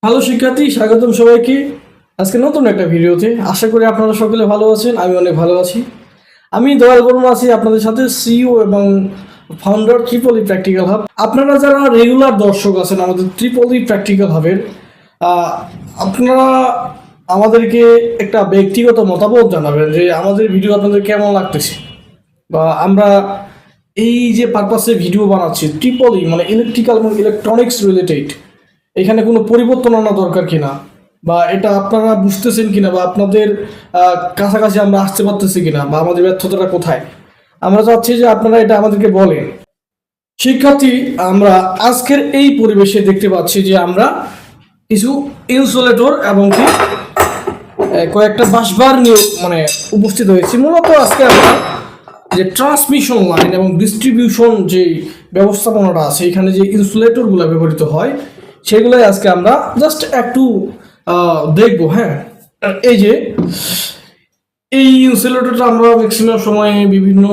Hello শিক্ষার্থী, স্বাগতম সবাইকে আজকে নতুন একটা ভিডিওতে। আশা করি আপনারা সকলে ভালো আছেন। আমি অনেক ভালো আছি। আমি দয়াল বর্মা আছি আপনাদের সাথে, সিইও এবং ফাউন্ডার ট্রিপলি প্র্যাকটিক্যাল হাব। আপনারা যারা রেগুলার দর্শক আছেন আমাদের ট্রিপলি প্র্যাকটিক্যাল হাবের, আপনারা আমাদেরকে একটা ব্যক্তিগত মতামত জানাবেন যে আমাদের ভিডিও আপনাদের কেমন লাগতেছে, বা আমরা এই যে পারপাসে ভিডিও বানাচ্ছি ট্রিপলি মানে ইলেকট্রিক্যাল এবং ইলেকট্রনিক্স রিলেটেড, এখানে কোনো পরিবর্তন আনা দরকার কিনা, বা এটা আপনারা বুঝতেছেন কিনা, বা আপনাদের কাছাকাছি আমরা আসতে পারতেছি কিনা, বা আমাদের ব্যর্থতাটা কোথায়, আমরা চাচ্ছি যে আপনারা এটা আমাদেরকে বলেন। শিক্ষার্থী, আমরা আজকের এই পরিবেশে দেখতে পাচ্ছি যে আমরা কিছু ইনসুলেটর এবং কি কয়েকটা বাসবার নিয়ে উপস্থিত হয়েছি। মূলত আজকে আমরা যে ট্রান্সমিশন লাইন এবং ডিস্ট্রিবিউশন যে ব্যবস্থাপনাটা আছে, এখানে যে ইনসুলেটরগুলো ব্যবহৃত হয় সেগুলোই আজকে আমরা জাস্ট একটু দেখবো। হ্যাঁ, এই ইনসুলেটরটা আমরা ম্যাক্সিমাম সময়ে বিভিন্ন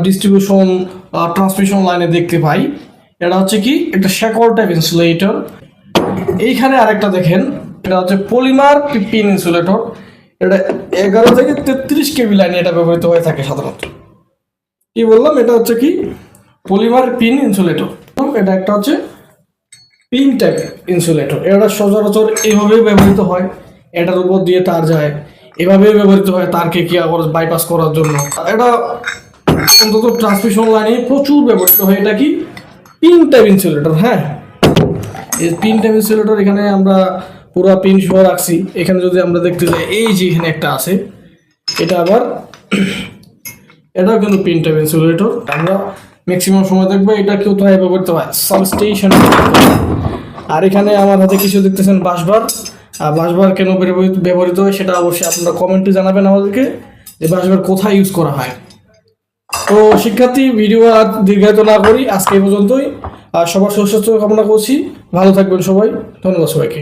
ডিস্ট্রিবিউশন ট্রান্সমিশন লাইনে দেখতে পাই। এটা হচ্ছে কি একটা শেকল টাইপ ইনসুলেটর। এইখানে আরেকটা দেখেন, এটা হচ্ছে পলিমার পিন ইনসুলেটর। এটা 11 থেকে 33 কেবি লাইনে এটা ব্যবহৃত হয়ে থাকে সাধারণত। কি বললাম, এটা হচ্ছে কি পলিমার পিন ইনসুলেটর। এটা একটা হচ্ছে পিন টাইপ ইনসুলেটর। এটা সচরাচর এইভাবেই ব্যবহৃত হয়, এটার উপর দিয়ে তার যায়, এভাবেই ব্যবহৃত হয় তারকে কি বাইপাস করার জন্য। এটা অন্তত ট্রান্সমিশন লাইনে প্রচুর ব্যবহৃত হয়। এটা কি পিন টাইপ ইনসুলেটর। হ্যাঁ, এই পিন টাইপ ইনসুলেটর এখানে আমরা পুরো পিন সহ রাখছি। এখানে যদি আমরা দেখতে যাই, এই যে এখানে একটা আছে, এটা আবার এটাও কিন্তু পিন টাইপ ইনসুলেটর। আমরা ম্যাক্সিমাম সময় দেখবো এটা কেউ তো ব্যবহৃত হয় সাবস্টেশন। আর এখানে আমার হাতে কিছু দেখতেছেন বাসবার। বাসবার কেন ব্যবহৃত হয় সেটা অবশ্যই আপনারা কমেন্টে জানাবেন আমাদেরকে, যে বাসবার কোথায় ইউজ করা হয়। তো শিক্ষার্থী, ভিডিও আর দীর্ঘায়িত না করি, আজকে এই পর্যন্তই। আর সবার সুস্বাস্থ্য কামনা করছি। ভালো থাকবেন সবাই। ধন্যবাদ সবাইকে।